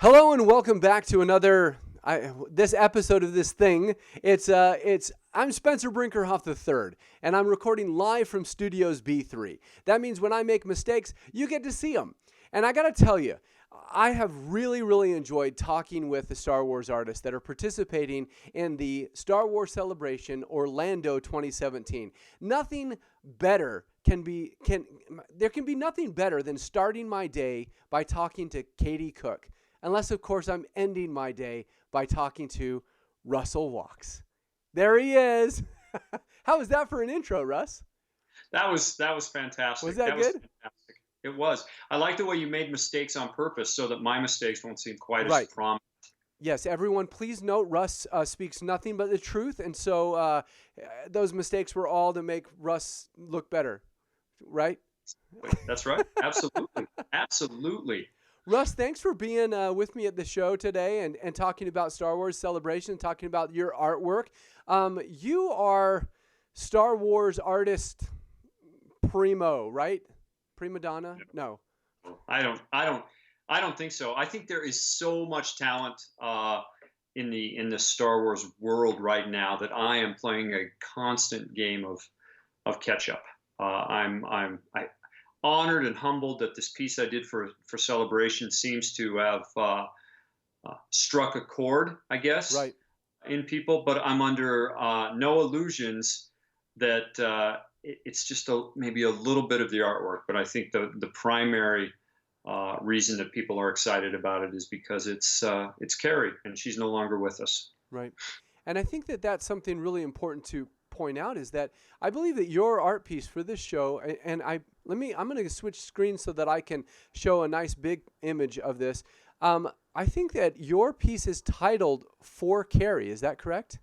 Hello and welcome back to another this episode of this thing. I'm Spencer Brinkerhoff III, and I'm recording live from Studios B3. That means when I make mistakes, you get to see them. And I got to tell you, I have really enjoyed talking with the Star Wars artists that are participating in the Star Wars Celebration Orlando 2017. Nothing better there can be nothing better than starting my day by talking to Katie Cook. Unless, of course, I'm ending my day by talking to Russell Walks. There he is. How was that for an intro, Russ? That was fantastic. Was that That was good? fantastic. It was. I like the way you made mistakes on purpose so that my mistakes won't seem quite as Right. prominent. Yes, everyone, please note Russ speaks nothing but the truth. And so those mistakes were all to make Russ look better, right? That's right. Absolutely. Absolutely. Russ, thanks for being with me at the show today and talking about Star Wars Celebration, talking about your artwork. You are Star Wars artist primo, right? Prima donna? No. I don't think so. I think there is so much talent in the Star Wars world right now that I am playing a constant game of catch up. I'm honored and humbled that this piece I did for Celebration seems to have struck a chord, I guess, Right. in people. But I'm under no illusions that it's just maybe a little bit of the artwork. But I think the primary reason that people are excited about it is because it's Carrie, and she's no longer with us. Right. And I think that that's something really important to point out is that I believe that your art piece for this show, and I'm going to switch screens so that I can show a nice big image of this. I think that your piece is titled For Carrie. Is that correct?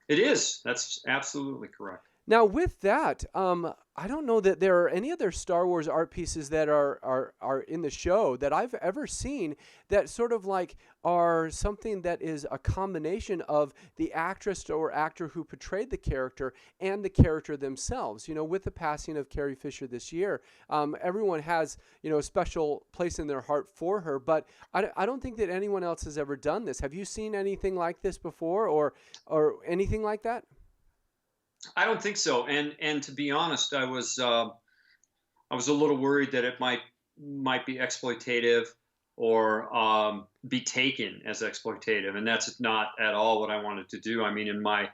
It is. That's absolutely correct. Now, with that, I don't know that there are any other Star Wars art pieces that are in the show that I've ever seen that sort of like are something that is a combination of the actress or actor who portrayed the character and the character themselves. You know, with the passing of Carrie Fisher this year, everyone has, a special place in their heart for her, but I don't think that anyone else has ever done this. Have you seen anything like this before or anything like that? I don't think so. And to be honest, I was a little worried that it might be exploitative or be taken as exploitative, and that's not at all what I wanted to do. I mean, in my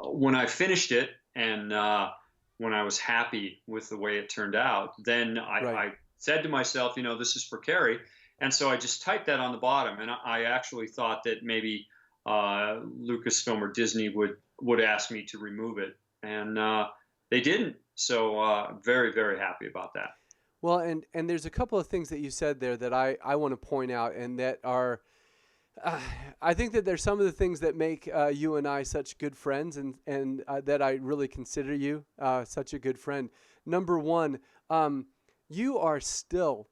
when I finished it and when I was happy with the way it turned out, then Right. I said to myself, this is for Carrie, and so I just typed that on the bottom, and I actually thought that maybe Lucasfilm or Disney would ask me to remove it, and they didn't. So very happy about that. Well, and there's a couple of things that you said there that I want to point out, and that are, uh, I think that there's some of the things that make you and I such good friends, and that I really consider you such a good friend. Number one, you are still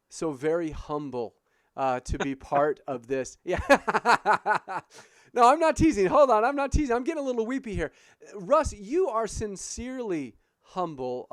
so very humble to be part of this. Yeah. No, I'm not teasing. Hold on, I'm not teasing. I'm getting a little weepy here. Russ, you are sincerely humble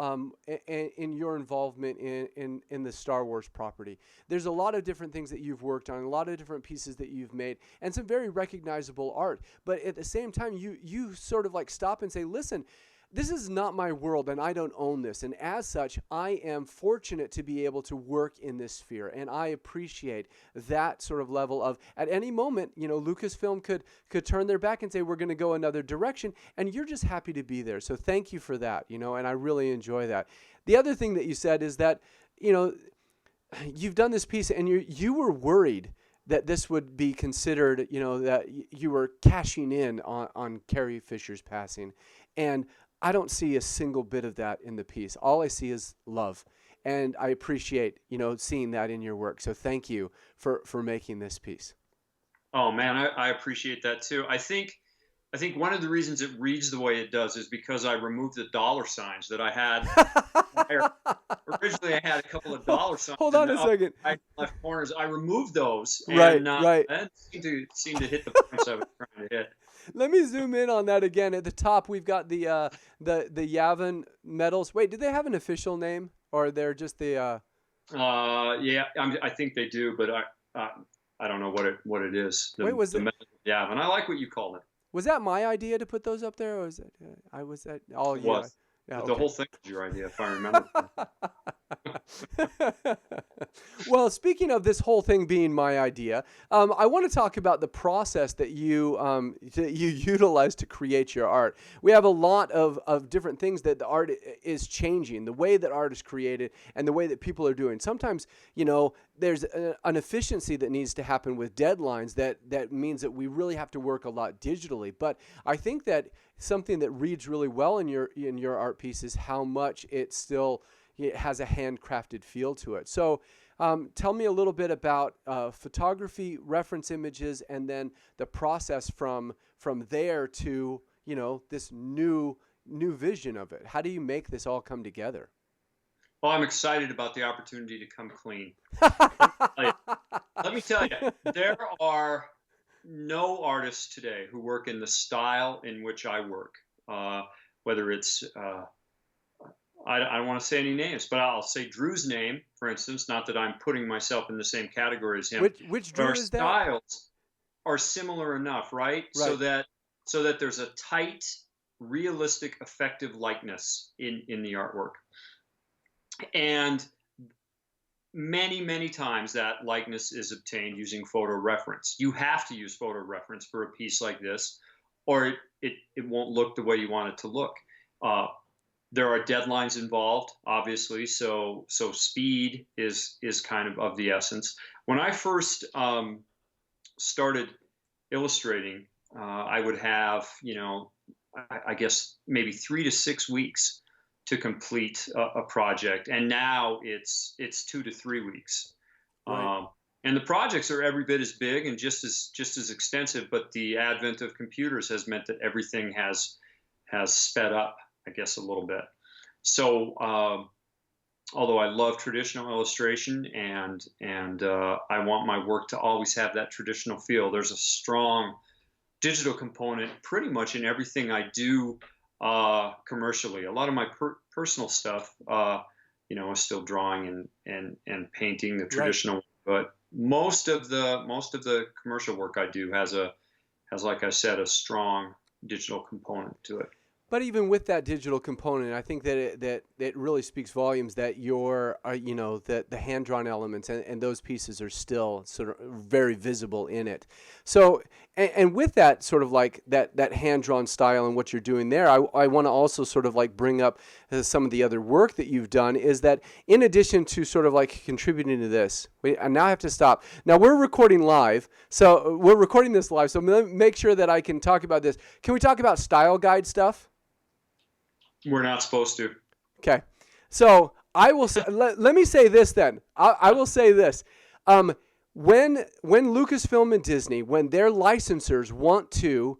in your involvement in the Star Wars property. There's a lot of different things that you've worked on, a lot of different pieces that you've made, and some very recognizable art. But at the same time, you sort of like stop and say, listen, this is not my world and I don't own this. And as such, I am fortunate to be able to work in this sphere. And I appreciate that sort of level of, at any moment, Lucasfilm could turn their back and say, we're going to go another direction. And you're just happy to be there. So thank you for that, and I really enjoy that. The other thing that you said is that, you've done this piece and you were worried that this would be considered, that you were cashing in on Carrie Fisher's passing. And I don't see a single bit of that in the piece. All I see is love. And I appreciate, seeing that in your work. So thank you for making this piece. Oh man, I appreciate that too. I think one of the reasons it reads the way it does is because I removed the dollar signs that I had. Originally, I had a couple of dollar signs Hold in on the a upper second. right and left corners. I removed those, Right, and right. that seemed to hit the points I was trying to hit. Let me zoom in on that again. At the top, we've got the Yavin medals. Wait, do they have an official name, or they're just the? Yeah, I think they do, but I don't know what it is. Wait, The method of Yavin. I like what you called it. was that my idea to put those up there, or was it I was that all It you? was. Yeah, The okay. whole thing was your idea, if I remember correctly. Well, speaking of this whole thing being my idea, I want to talk about the process that you utilize to create your art. We have a lot of different things that the art is changing, the way that art is created and the way that people are doing. Sometimes, there's an efficiency that needs to happen with deadlines that means that we really have to work a lot digitally. But I think that something that reads really well in your art piece is how much it has a handcrafted feel to it. So tell me a little bit about photography, reference images, and then the process from there to this new vision of it. How do you make this all come together? Well, I'm excited about the opportunity to come clean. Let me tell you, there are no artists today who work in the style in which I work. Whether it's I don't want to say any names, but I'll say Drew's name, for instance. Not that I'm putting myself in the same category as him. Which But Drew our is that? styles are similar enough, right? Right. So that there's a tight, realistic, effective likeness in the artwork. And many times that likeness is obtained using photo reference. You have to use photo reference for a piece like this, or it won't look the way you want it to look. There are deadlines involved, obviously, so speed is kind of the essence. When I first started illustrating, I would have, I guess maybe 3 to 6 weeks to complete a project, and now it's 2 to 3 weeks. Right. And the projects are every bit as big and just as extensive, but the advent of computers has meant that everything has sped up, I guess, a little bit. So although I love traditional illustration and I want my work to always have that traditional feel, there's a strong digital component pretty much in everything I do commercially. A lot of my personal stuff, is still drawing and painting the traditional, Right. but most of the commercial work I do has like I said, a strong digital component to it. But even with that digital component, I think that it really speaks volumes that that the hand drawn elements and those pieces are still sort of very visible in it. So and with that sort of like that hand drawn style and what you're doing there, I want to also sort of like bring up some of the other work that you've done. Is that in addition to sort of like contributing to this? And now I have to stop. Now we're recording live, so we're recording this live. So let me make sure that I can talk about this. Can we talk about style guide stuff? We're not supposed to. Okay. So I will say, let me say this then. I will say this. When Lucasfilm and Disney, when their licensors want to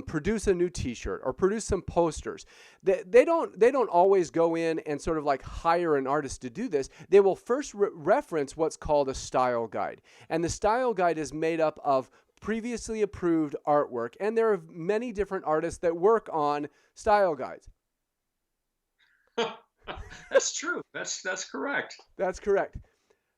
produce a new T-shirt or produce some posters, they don't always go in and sort of like hire an artist to do this. They will first reference what's called a style guide, and the style guide is made up of previously approved artwork, and there are many different artists that work on style guides. That's true. That's correct. That's correct.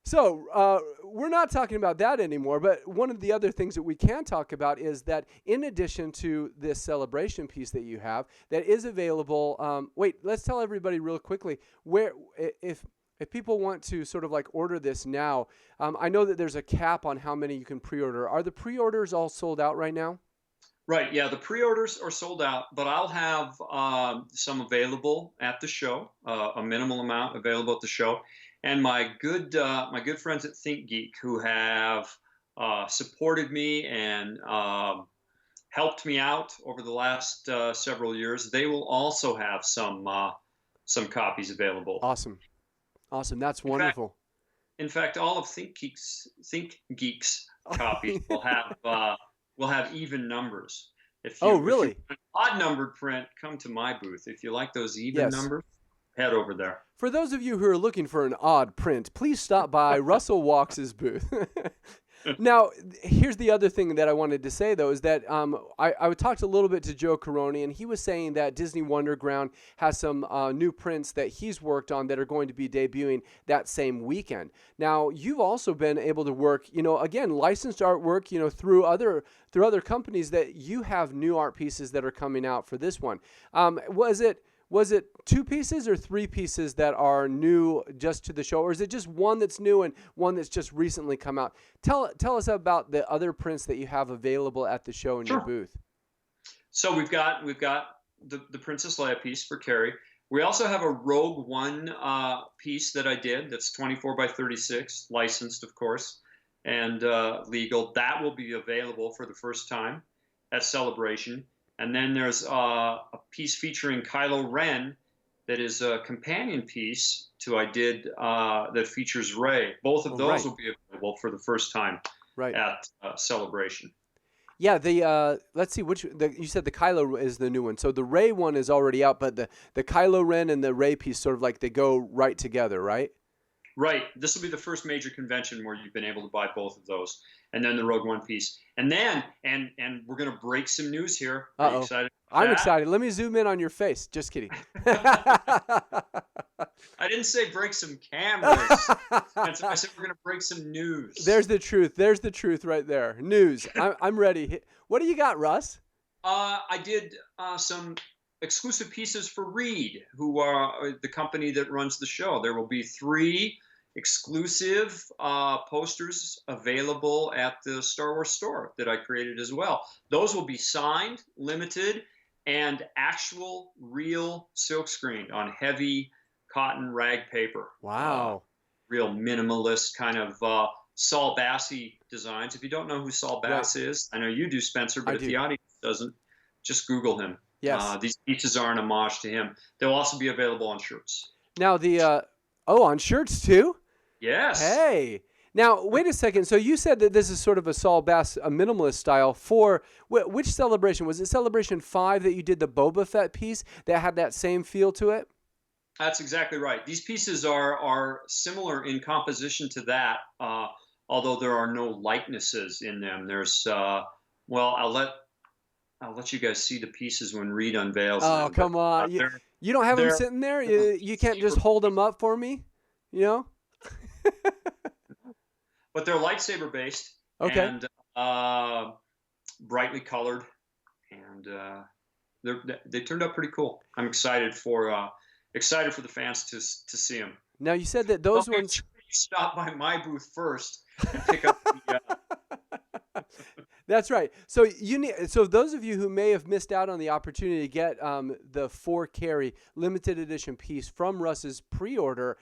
So we're not talking about that anymore, but one of the other things that we can talk about is that in addition to this celebration piece that you have that is available, wait, let's tell everybody real quickly where if people want to sort of like order this now, I know that there's a cap on how many you can pre-order. Are the pre-orders all sold out right now? Right. Yeah, the pre-orders are sold out, but I'll have some available at the show, a minimal amount available at the show. And my good friends at ThinkGeek, who have supported me and helped me out over the last several years, they will also have some copies available. Awesome. That's wonderful. In fact, all of ThinkGeek's copies will have even numbers. Really? If you want an odd numbered print, come to my booth. If you like those even numbers, head over there. For those of you who are looking for an odd print, please stop by Russell Walks' booth. Now, here's the other thing that I wanted to say, though, is that I talked a little bit to Joe Caroni, and he was saying that Disney Wonderground has some new prints that he's worked on that are going to be debuting that same weekend. Now, you've also been able to work, again, licensed artwork, through other companies, that you have new art pieces that are coming out for this one. Was it 2 pieces or 3 pieces that are new just to the show, or is it just one that's new and one that's just recently come out? Tell us about the other prints that you have available at the show in your booth. So we've got the Princess Leia piece for Carrie. We also have a Rogue One piece that I did that's 24 by 36, licensed, of course, and legal. That will be available for the first time at Celebration. And then there's a piece featuring Kylo Ren that is a companion piece to I did that features Rey. Both of those will be available for the first time at Celebration. Yeah, let's see you said the Kylo is the new one. So the Rey one is already out, but the Kylo Ren and the Rey piece sort of like they go right together, right? Right. This will be the first major convention where you've been able to buy both of those, and then the Rogue One piece, and then and we're gonna break some news here. Are you excited? I'm excited. Let me zoom in on your face. Just kidding. I didn't say break some cameras. I said we're gonna break some news. There's the truth. There's the truth right there. News. I'm ready. What do you got, Russ? I did some exclusive pieces for Reed, who are the company that runs the show. There will be 3 exclusive posters available at the Star Wars store that I created as well. Those will be signed, limited, and actual real silkscreened on heavy cotton rag paper. Wow. Real minimalist kind of Saul Bassey designs. If you don't know who Saul Bass is, I know you do, Spencer, but if the audience doesn't, just Google him. Yes. These pieces are an homage to him. They'll also be available on shirts. Now on shirts too? Yes. Hey. Now, wait a second. So you said that this is sort of a Saul Bass, a minimalist style for which celebration? Was it Celebration 5 that you did the Boba Fett piece that had that same feel to it? That's exactly right. These pieces are similar in composition to that, although there are no likenesses in them. There's I'll let you guys see the pieces when Reed unveils them. Oh, come on. You don't have them sitting there? You can't just hold them up for me? But they're lightsaber based. Okay. And brightly colored. And they turned out pretty cool. I'm excited for the fans to see them. Now, you said that those ones... You stop by my booth first and pick up the... That's right. So so those of you who may have missed out on the opportunity to get the For Carrie limited edition piece from Russ's pre-order,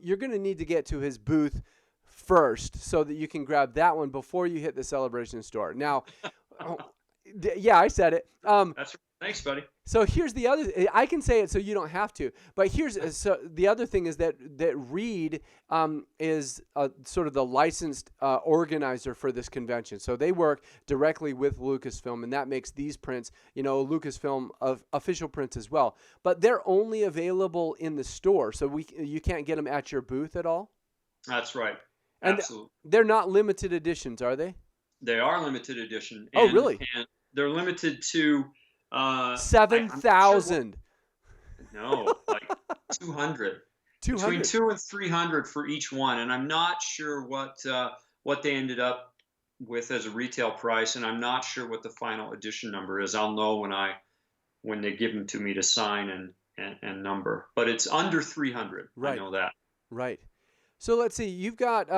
you're going to need to get to his booth first so that you can grab that one before you hit the Celebration store. Now, yeah, I said it. That's right. Thanks, buddy. So here's the other. I can say it so you don't have to. But the other thing is that Reed is sort of the licensed organizer for this convention. So they work directly with Lucasfilm, and that makes these prints, Lucasfilm official prints as well. But they're only available in the store, so you can't get them at your booth at all. That's right. And absolutely. They're not limited editions, are they? They are limited edition. Oh, really? And they're limited to 7,000. No, like 200. 200. Between 200 and 300 for each one, and I'm not sure what they ended up with as a retail price, and I'm not sure what the final edition number is. I'll know when they give them to me to sign and number. But it's under 300. Right. I know that. Right. So let's see. You've got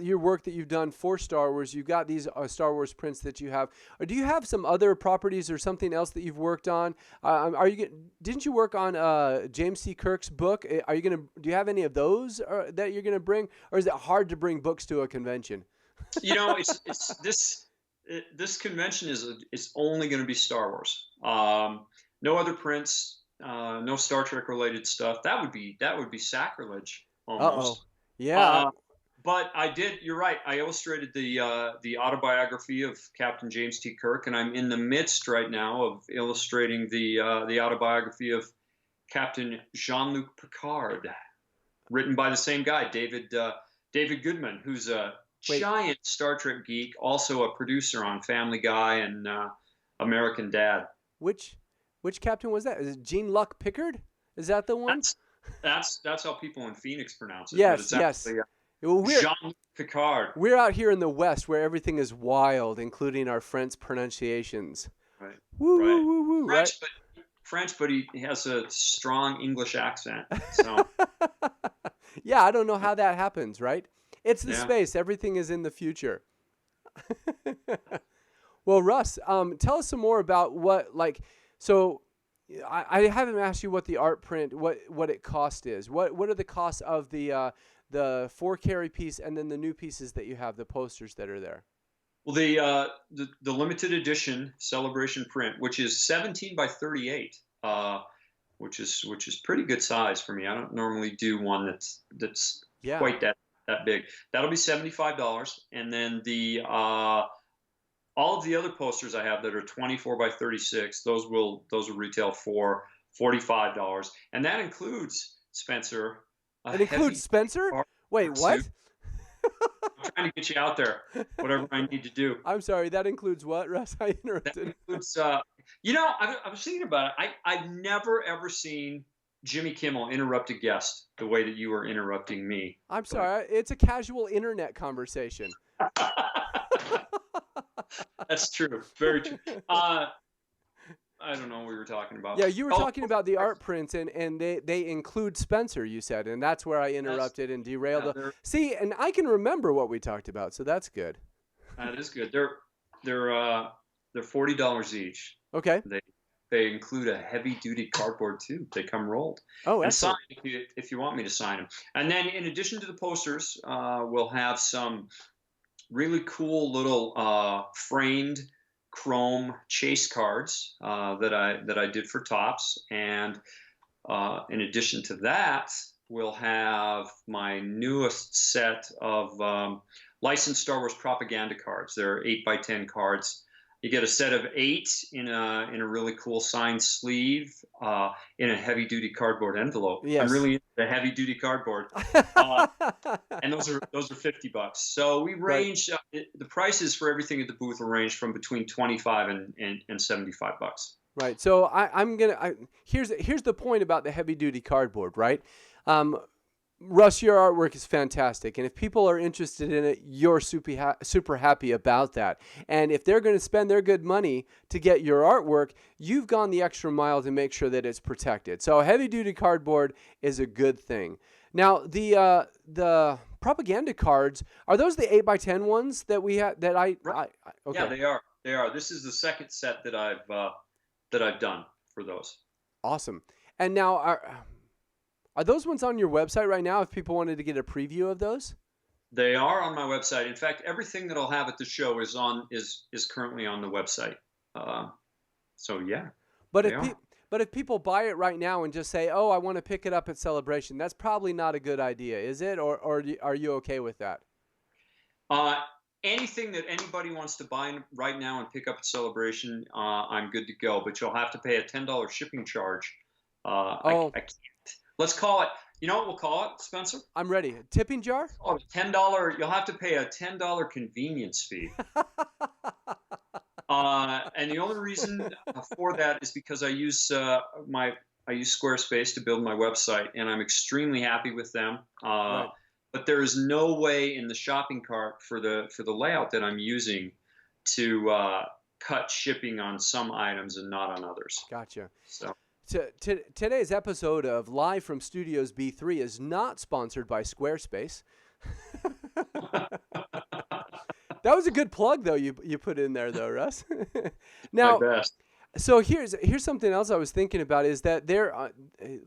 your work that you've done for Star Wars. You've got these Star Wars prints that you have. Or do you have some other properties or something else that you've worked on? Didn't you work on James C. Kirk's book? Do you have any of those that you're gonna bring, or is it hard to bring books to a convention? It's this convention is only going to be Star Wars. No other prints. No Star Trek related stuff. That would be sacrilege. Almost. Yeah. But I did. You're right. I illustrated the autobiography of Captain James T. Kirk, and I'm in the midst right now of illustrating the autobiography of Captain Jean-Luc Picard, written by the same guy, David Goodman, who's a Wait, giant Star Trek geek, also a producer on Family Guy and American Dad. which which captain was that? Is it Jean-Luc Picard? Is that the one? That's that's how people in Phoenix pronounce it, but Yes, it's yes. actually Well, Jean Picard. we're out here in the West where everything is wild, including our French pronunciations. Right, Woo right. woo woo woo, right? French, but he has a strong English accent. So Yeah, I don't know how that happens, right? It's the yeah. space. Everything is in the future. Well, Russ, tell us some more about what so. I haven't asked you what the art print, what it cost is. What are the costs of the 4 Carrie piece and then the new pieces that you have, the posters that are there? Well, the limited edition celebration print, which is 17 by 38, which is pretty good size for me. I don't normally do one that's Yeah. quite that big. That'll be $75, and then the all of the other posters I have that are 24 by 36, those will retail for $45, and that includes, Spencer, a It includes heavy Spencer? Wait, suit. what? I'm trying to get you out there, whatever I need to do. I'm sorry, that includes what, Russ? I That interrupted. includes, I was thinking about it. I've never ever seen Jimmy Kimmel interrupt a guest the way that you were interrupting me. I'm But sorry. It's a casual internet conversation. that's true, very true. I don't know what we were talking about. Yeah, you were Oh, talking about the art prints, and they include Spencer, you said, and that's where I interrupted and derailed. yeah, they're, See, and I can remember what we talked about, so that's good. that is good. They're $40 each. Okay. They include a heavy duty cardboard too. They come rolled Oh, and signed excellent. if you want me to sign them. And then in addition to the posters, we'll have some really cool little framed chrome chase cards that I did for Topps. And in addition to that, we'll have my newest set of licensed Star Wars propaganda cards. They're 8x10 cards. You get a set of 8 in a really cool signed sleeve in a heavy duty cardboard envelope. Yes. I'm really into the heavy duty cardboard, and those are $50. So we range the prices for everything at the booth will range from between 25 and $75. Right. So here's the point about the heavy duty cardboard, right? Russ, your artwork is fantastic, and if people are interested in it, you're super happy about that. And if they're going to spend their good money to get your artwork, you've gone the extra mile to make sure that it's protected. So heavy-duty cardboard is a good thing. Now, the propaganda cards, are those the 8x10 ones that we had? Okay. Yeah, they are. They are. This is the second set that I've done for those. Awesome. And now are those ones on your website right now if people wanted to get a preview of those? They are on my website. In fact, everything that I'll have at the show is currently on the website. So yeah. But if people buy it right now and just say, "Oh, I want to pick it up at Celebration," that's probably not a good idea, is it? Or are you okay with that? Anything that anybody wants to buy right now and pick up at Celebration, I'm good to go. But you'll have to pay a $10 shipping charge. I can't. Let's call it. You know what we'll call it, Spencer? I'm ready. Tipping jar? Oh, $10. You'll have to pay a $10 convenience fee. And the only reason for that is because I use Squarespace to build my website, and I'm extremely happy with them. Right. But there is no way in the shopping cart for the layout that I'm using to cut shipping on some items and not on others. Gotcha. So. Today's episode of Live from Studios B3 is not sponsored by Squarespace. That was a good plug, though, you put in there, though, Russ. Now, My best. So here's something else I was thinking about is that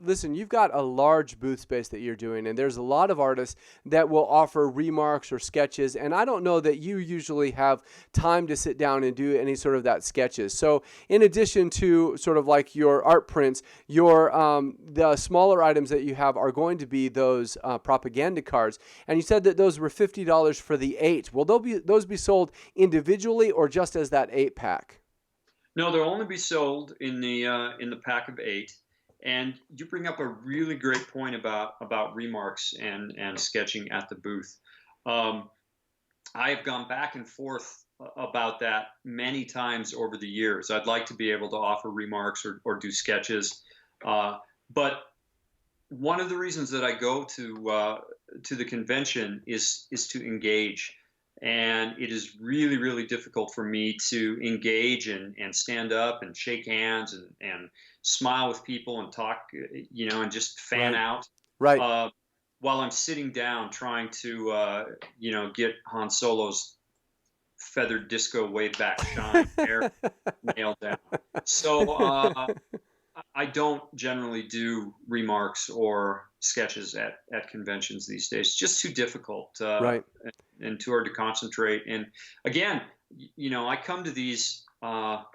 listen, you've got a large booth space that you're doing, and there's a lot of artists that will offer remarks or sketches, and I don't know that you usually have time to sit down and do any sort of that sketches. So in addition to sort of like your art prints, the smaller items that you have are going to be those propaganda cards, and you said that those were $50 for the 8. Will those be sold individually or just as that 8-pack? No, they'll only be sold in the pack of 8, And you bring up a really great point about remarks and sketching at the booth. Um, I have gone back and forth about that many times over the years. I'd like to be able to offer remarks or do sketches, but one of the reasons that I go to the convention is to engage, and it is really really difficult for me to engage and stand up and shake hands and smile with people and talk, and just fan Right. out. Right. Uh, while I'm sitting down trying to, get Han Solo's feathered disco wave back shine hair nailed down. So I don't generally do remarks or sketches at conventions these days. It's just too difficult, Right. and too hard to concentrate. And again, I come to these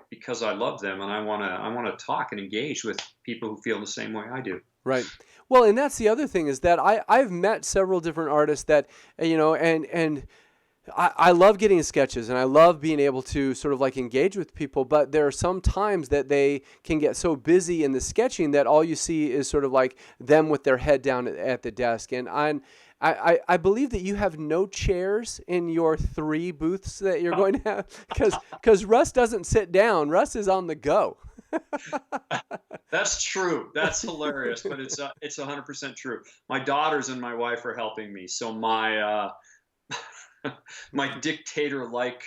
because I love them, and I want to talk and engage with people who feel the same way I do. Right. Well, and that's the other thing is that I've met several different artists that, and I love getting sketches and I love being able to sort of like engage with people, but there are some times that they can get so busy in the sketching that all you see is sort of like them with their head down at the desk. And I believe that you have no chairs in your 3 booths that you're going to have because Russ doesn't sit down. Russ is on the go. That's true. That's hilarious, but it's 100% true. My daughters and my wife are helping me, so my my dictator-like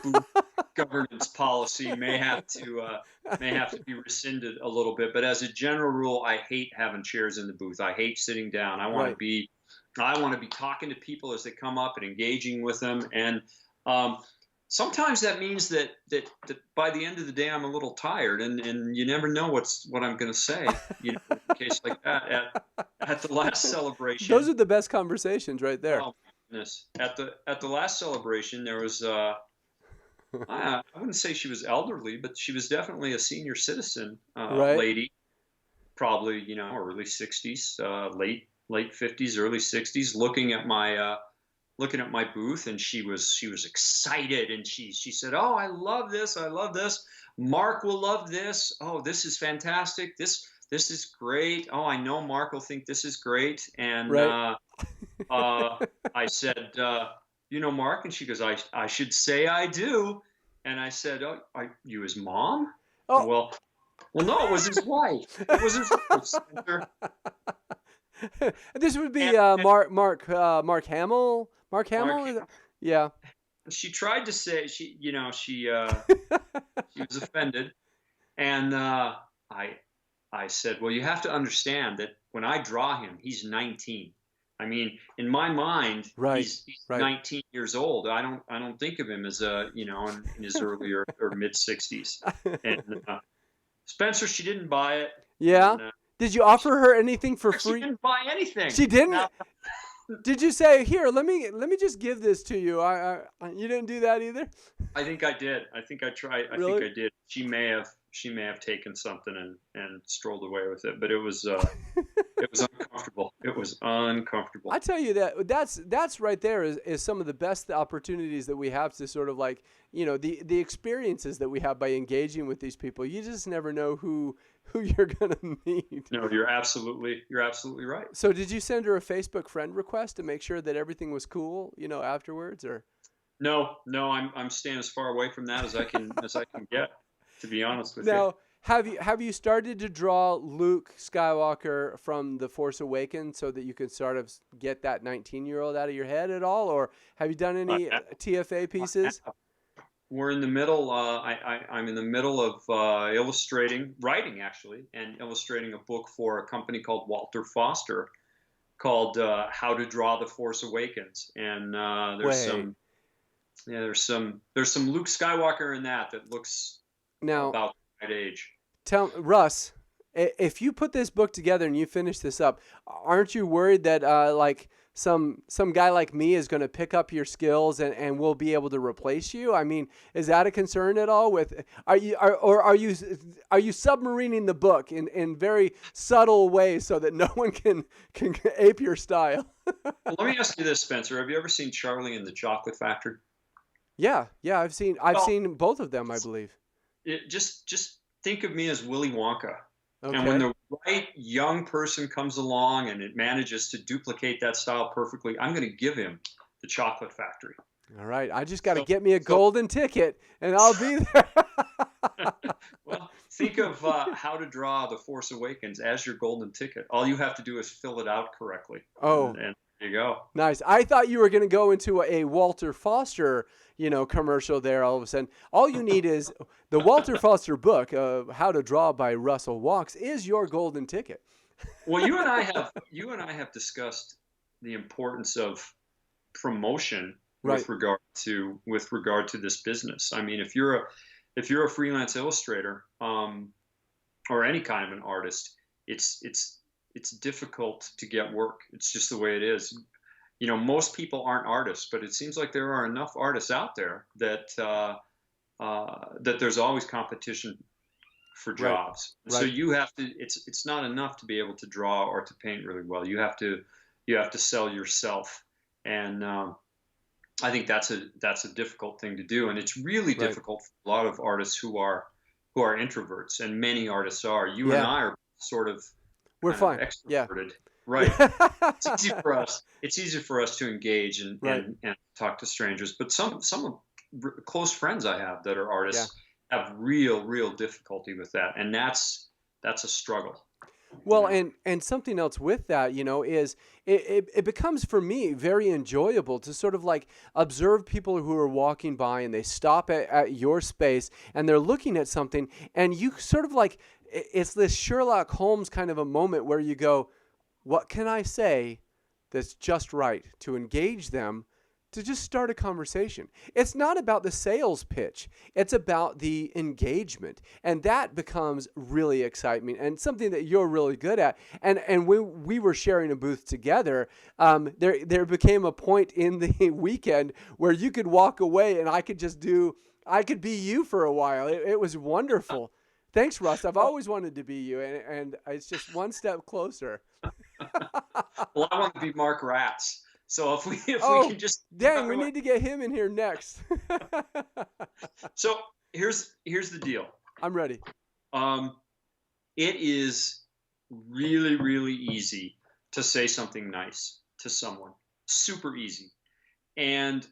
booth governance policy may have to be rescinded a little bit. But as a general rule, I hate having chairs in the booth. I hate sitting down. I want to be talking to people as they come up and engaging with them. And sometimes that means that by the end of the day, I'm a little tired, and you never know what I'm going to say. In a case like that at the last celebration. Those are the best conversations right there. Oh, goodness. At the last celebration, there was I wouldn't say she was elderly, but she was definitely a senior citizen Right. lady, probably early 60s, late 50s, early 60s, looking at my booth, and she was excited, and she said, "Oh, I love this! I love this! Mark will love this! Oh, this is fantastic! This is great! Oh, I know Mark will think this is great!" And Right. I said, Mark, and she goes, "I should say I do." And I said, "Oh, are you his mom?" Oh. Well, no, it was his wife. It was his wife, Spencer. This would be And Mark Hamill. Mark Hamill? Mark, Yeah. she tried to say she was offended, and I said, "Well, you have to understand that when I draw him, he's 19. I mean, in my mind, Right. he's Right. 19 years old. I don't think of him as in his early or mid 60s." And Spencer, she didn't buy it. Yeah. And, Did you offer her anything for she free? didn't buy anything. She didn't. Now, Did you say, "Here, let me just give this to you"? You didn't do that either. I think I did. I think I tried. I Really? think I did. She may have taken something and strolled away with it, but it was uncomfortable. It was uncomfortable. I tell you that's right there is some of the best opportunities that we have to sort of like, the experiences that we have by engaging with these people. You just never know who you're gonna meet. No, you're absolutely right. So did you send her a Facebook friend request to make sure that everything was cool, afterwards, or? No, I'm staying as far away from that as I can get. To be honest with you. Now, have you started to draw Luke Skywalker from The Force Awakens so that you can sort of get that 19-year-old out of your head at all, or have you done any TFA pieces? We're in the middle. I'm in the middle of writing actually, and illustrating a book for a company called Walter Foster, called "How to Draw the Force Awakens," and there's some Luke Skywalker in that looks now about the right age. Tell Russ, if you put this book together and you finish this up, aren't you worried that like some guy like me is going to pick up your skills and will be able to replace you? I mean, is that a concern at all? Are you submarining the book in very subtle ways so that no one can ape your style? Well, let me ask you this, Spencer. Have you ever seen Charlie and the Chocolate Factory? Yeah, I've seen both of them, I believe. Just think of me as Willy Wonka. And when Okay. the right young person comes along and it manages to duplicate that style perfectly, I'm going to give him the chocolate factory. All right. I just got to So, get me a so golden ticket and I'll be there. well, think of How to Draw The Force Awakens as your golden ticket. All you have to do is fill it out correctly, Oh, and there you go. nice. I thought you were going to go into a Walter Foster, commercial there all of a sudden. All you need is the Walter Foster book, How to Draw by Russell Walks, is your golden ticket. Well, you and I have discussed the importance of promotion Right. with regard to this business. I mean, if you're a freelance illustrator, or any kind of an artist, it's difficult to get work. It's just the way it is. Most people aren't artists, but it seems like there are enough artists out there that there's always competition for Right. jobs. So Right. you have to. It's not enough to be able to draw or to paint really well. You have to sell yourself, and I think that's a difficult thing to do, and it's really Right. difficult for a lot of artists who are introverts, and many artists are. You and Yeah. I are sort of We're kind of fine. Yeah. extroverted, right? It's easy for us. It's easier for us to engage and Right. and talk to strangers. But some of close friends I have that are Yeah. artists have real difficulty with that, and that's a struggle. You Well, know. and something else with that, is it becomes for me very enjoyable to sort of like observe people who are walking by and they stop at your space and they're looking at something and you sort of like it's this Sherlock Holmes kind of a moment where you go, what can I say that's just right to engage them to just start a conversation. It's not about the sales pitch. It's about the engagement. And that becomes really exciting and something that you're really good at. And when we were sharing a booth together, there became a point in the weekend where you could walk away and I could be you for a while. It was wonderful. Thanks, Russ. I've Well, always wanted to be you, and it's just one step closer. well, I want to be Mark Ratz. So if we Oh, can just dang, talk we about, need to get him in here next. so here's the deal. I'm ready. Um, it is really easy to say something nice to someone. Super easy. And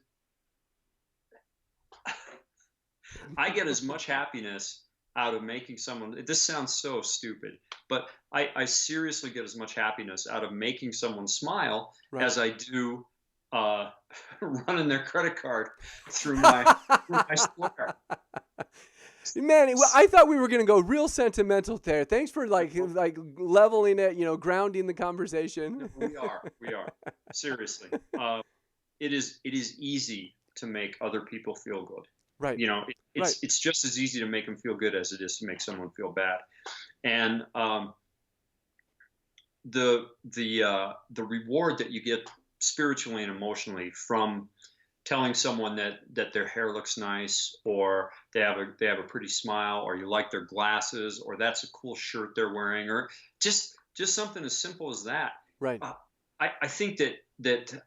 I get as much happiness out of making someone, this sounds so stupid, but I seriously get as much happiness out of making someone smile Right. as I do running their credit card through my square. Manny, well, I thought we were gonna go real sentimental there. Thanks for like leveling it, grounding the conversation. We are seriously. It is easy to make other people feel good. Right. Right. It's just as easy to make them feel good as it is to make someone feel bad. And the reward that you get spiritually and emotionally from telling someone that their hair looks nice, or they have a pretty smile, or you like their glasses, or that's a cool shirt they're wearing, or just something as simple as that. Right. I think that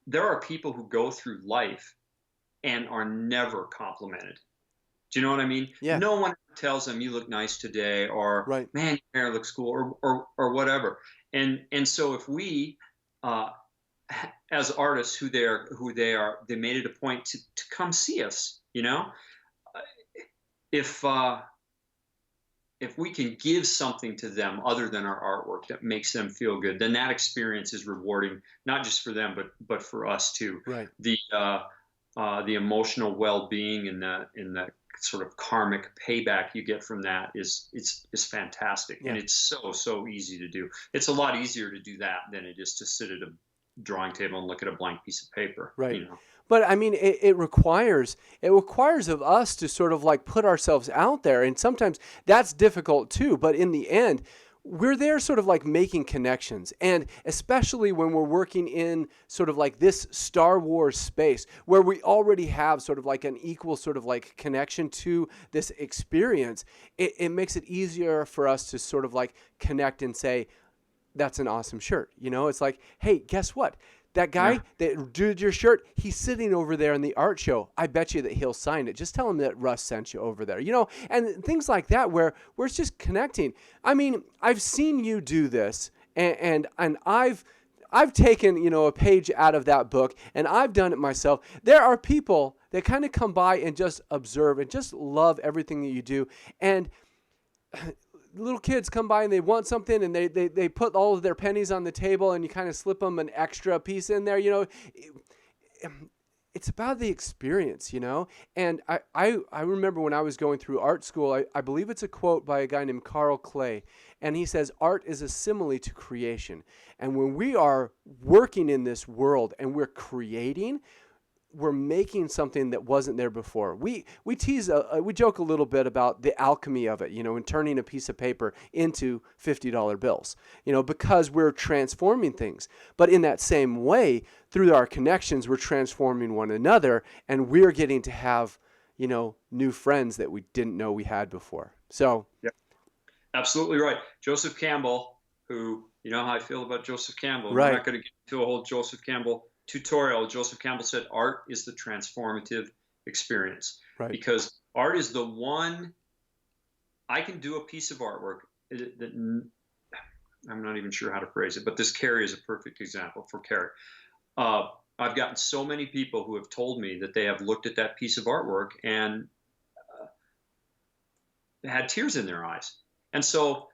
there are people who go through life and are never complimented. Do you know what I mean? Yeah. No one tells them you look nice today, or Right. man, your hair looks cool, or whatever. And so if we, as artists, who they are, they made it a point to come see us. If we can give something to them other than our artwork that makes them feel good, then that experience is rewarding, not just for them, but for us too. Right. The emotional well-being and the sort of karmic payback you get from that is fantastic. Yeah. And it's so easy to do. It's a lot easier to do that than it is to sit at a drawing table and look at a blank piece of paper. Right. But I mean, it requires of us to sort of like put ourselves out there, and sometimes that's difficult too. But in the end, we're there sort of like making connections, and especially when we're working in sort of like this Star Wars space where we already have sort of like an equal sort of like connection to this experience, it makes it easier for us to sort of like connect and say, that's an awesome shirt. It's like, hey, guess what? That Yeah. guy that did your shirt, he's sitting over there in the art show. I bet you that he'll sign it. Just tell him that Russ sent you over there, and things like that where it's just connecting. I mean, I've seen you do this, and I've taken, a page out of that book, and I've done it myself. There are people that kind of come by and just observe and just love everything that you do. And little kids come by and they want something, and they put all of their pennies on the table, and you kind of slip them an extra piece in there. It's about the experience, And I remember when I was going through art school, I believe it's a quote by a guy named Carl Clay, and he says, art is a simile to creation. And when we are working in this world and we're creating, we're making something that wasn't there before. We joke a little bit about the alchemy of it, and turning a piece of paper into $50 bills, because we're transforming things. But in that same way, through our connections, we're transforming one another, and we're getting to have, new friends that we didn't know we had before. So, Yeah, absolutely right. Joseph Campbell, who, you know how I feel about Joseph Campbell. right. We're not going to get into a whole Joseph Campbell tutorial. Joseph Campbell said art is the transformative experience, Right. because art is the one. I can do a piece of artwork that I'm not even sure how to phrase it, but this Carrie is a perfect example for Carrie. I've gotten so many people who have told me that they have looked at that piece of artwork and had tears in their eyes. And so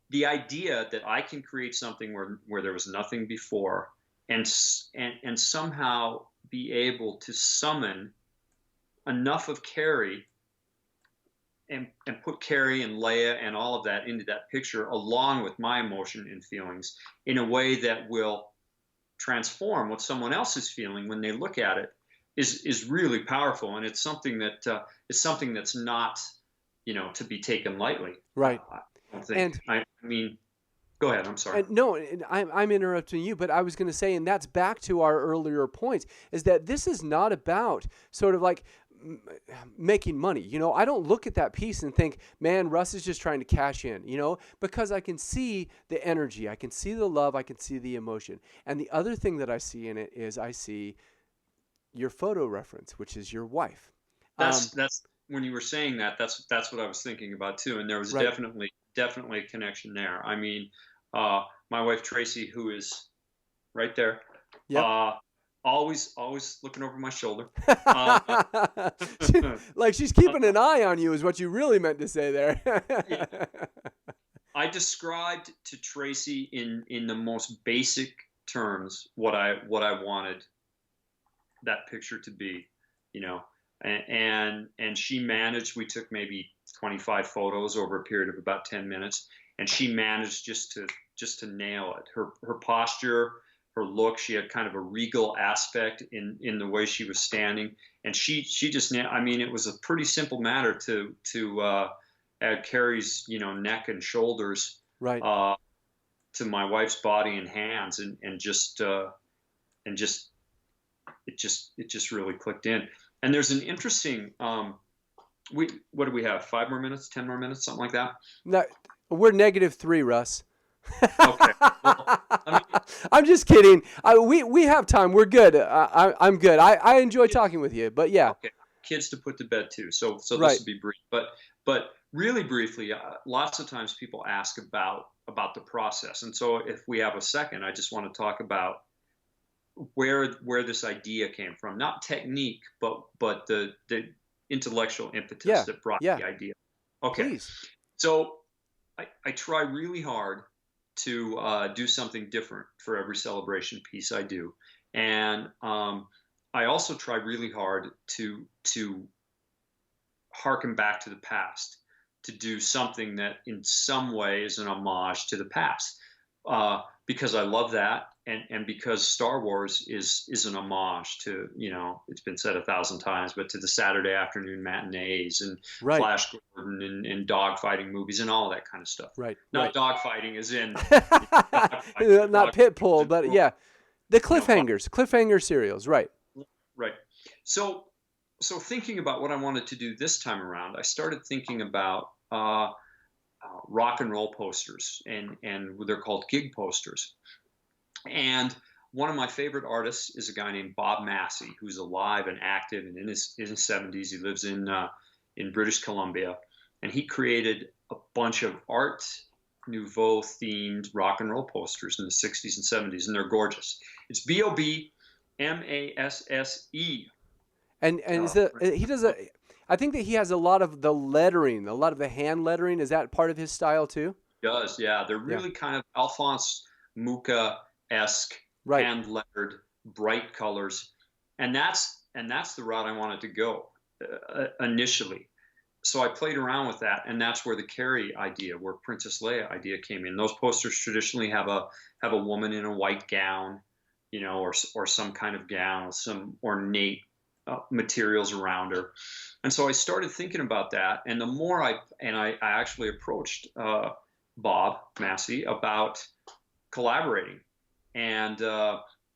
the idea that I can create something where there was nothing before, and somehow be able to summon enough of Carrie and put Carrie and Leia and all of that into that picture, along with my emotion and feelings, in a way that will transform what someone else is feeling when they look at it, is really powerful. And it's something that's not, to be taken lightly. Right. I don't think. I mean, go ahead. I'm sorry. No, I'm interrupting you, but I was going to say, and that's back to our earlier points, is that this is not about sort of like making money. I don't look at that piece and think, man, Russ is just trying to cash in, because I can see the energy, I can see the love, I can see the emotion. And the other thing that I see in it is I see your photo reference, which is your wife. That's when you were saying that, that's what I was thinking about too. And there was Right. definitely a connection there. I mean, my wife Tracy, who is right there, Yep. always looking over my shoulder. Like she's keeping an eye on you is what you really meant to say there. Yeah. I described to Tracy in the most basic terms what I wanted that picture to be, and she managed. We took maybe 25 photos over a period of about 10 minutes, and she managed just to nail it. Her posture, her look, she had kind of a regal aspect in the way she was standing, and she just, I mean, it was a pretty simple matter to add Carrie's, neck and shoulders, Right. to my wife's body and hands, and just it just really clicked in. And there's an interesting, what do we have? 5 more minutes, 10 more minutes, something like that. No, we're -3, Russ. Okay. Well, I'm just kidding. We have time. We're good. I'm good. I enjoy talking with you, but yeah. Okay. Kids to put to bed too. So Right. This will be brief, but really briefly, lots of times people ask about the process. And so if we have a second, I just want to talk about where this idea came from, not technique, but the intellectual impetus that brought the idea. Okay. Please. So I try really hard to do something different for every celebration piece I do. And I also try really hard to harken back to the past, to do something that in some way is an homage to the past, because I love that. And because Star Wars is an homage to, it's been said 1,000 times, but to the Saturday afternoon matinees and Right. Flash Gordon and dogfighting movies and all that kind of stuff. Right. Not dogfighting as in not Pitbull, but yeah, the cliffhangers, cliffhanger serials. Right. Right. So thinking about what I wanted to do this time around, I started thinking about rock and roll posters, and they're called gig posters. And one of my favorite artists is a guy named Bob Massey, who's alive and active and in his 70s. He lives in British Columbia, and he created a bunch of Art Nouveau themed rock and roll posters in the 60s and 70s, and they're gorgeous. It's Bobmasse. And is the he does a I think that he has a lot of the lettering, a lot of the hand lettering. Is that part of his style too? Does, yeah. They're really kind of Alphonse Mucha-esque, Right. hand lettered, bright colors, and that's the route I wanted to go initially. So I played around with that, and that's where the Carrie idea, where Princess Leia idea came in. Those posters traditionally have a woman in a white gown, you know, or some kind of gown with some ornate materials around her. And so I started thinking about that, and the more I actually approached Bob Massey about collaborating, and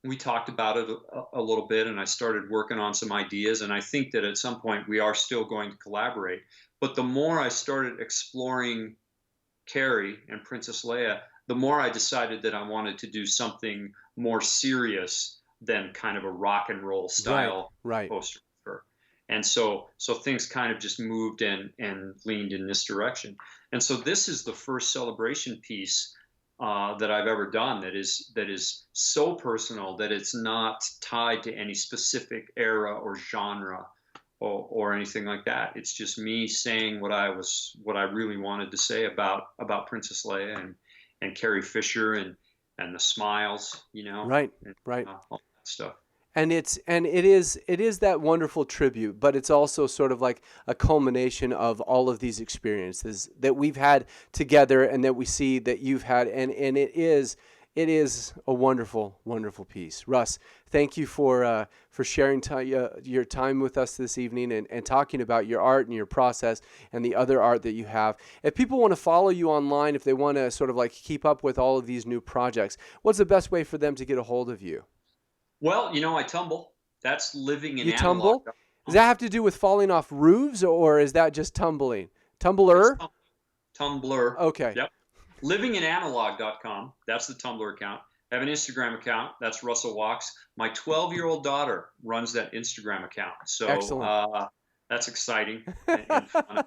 we talked about it a little bit, and I started working on some ideas, and I think that at some point we are still going to collaborate. But the more I started exploring Carrie and Princess Leia, the more I decided that I wanted to do something more serious than kind of a rock and roll style poster for her. And so things kind of just moved and leaned in this direction. And so this is the first celebration piece that I've ever done that is so personal that it's not tied to any specific era or genre or anything like that. It's just me saying what I really wanted to say about Princess Leia and Carrie Fisher and the smiles, you know, Right. all that stuff. And it is that wonderful tribute, but it's also sort of like a culmination of all of these experiences that we've had together and that we see that you've had, and it is a wonderful, wonderful piece. Russ, thank you for sharing your time with us this evening and talking about your art and your process and the other art that you have. If people want to follow you online, if they want to sort of like keep up with all of these new projects, what's the best way for them to get a hold of you? Well, you know, I tumble. That's living in You analog. tumble? Does that have to do with falling off roofs, or is that just tumbling? Tumblr? Tumblr. Okay. Yep. Livinginanalog.com. That's the Tumblr account. I have an Instagram account. That's Russell Walks. My 12-year-old daughter runs that Instagram account. So that's exciting and fun.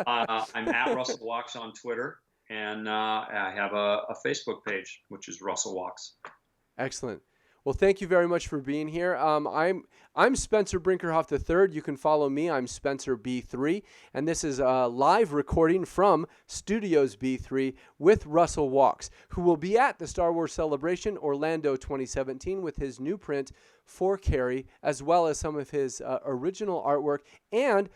I'm at Russell Walks on Twitter, and I have a Facebook page, which is Russell Walks. Excellent. Well, thank you very much for being here. I'm Spencer Brinkerhoff III. You can follow me. I'm Spencer B3, and this is a live recording from Studios B3 with Russell Walks, who will be at the Star Wars Celebration Orlando 2017 with his new print for Carrie, as well as some of his original artwork and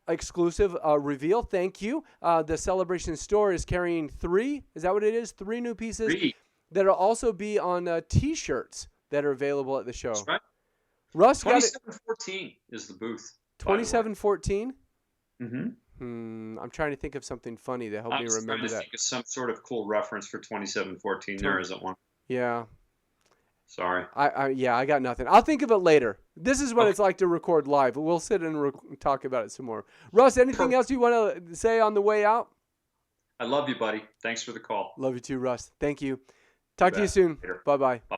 exclusive reveal. Thank you. The Celebration store is carrying 3. Is that what it is? 3 new pieces that'll also be on T-shirts that are available at the show. That's right. Russ, 2714 is the booth. 2714? Mm-hmm. I'm trying to think of something funny to help me remember trying to that. think of some sort of cool reference for 2714. There isn't one. Yeah. Sorry. I got nothing. I'll think of it later. This is what it's like to record live. We'll sit and talk about it some more. Russ, anything else you want to say on the way out? I love you, buddy. Thanks for the call. Love you too, Russ. Thank you. Talk to you soon. Later. Bye-bye. Bye.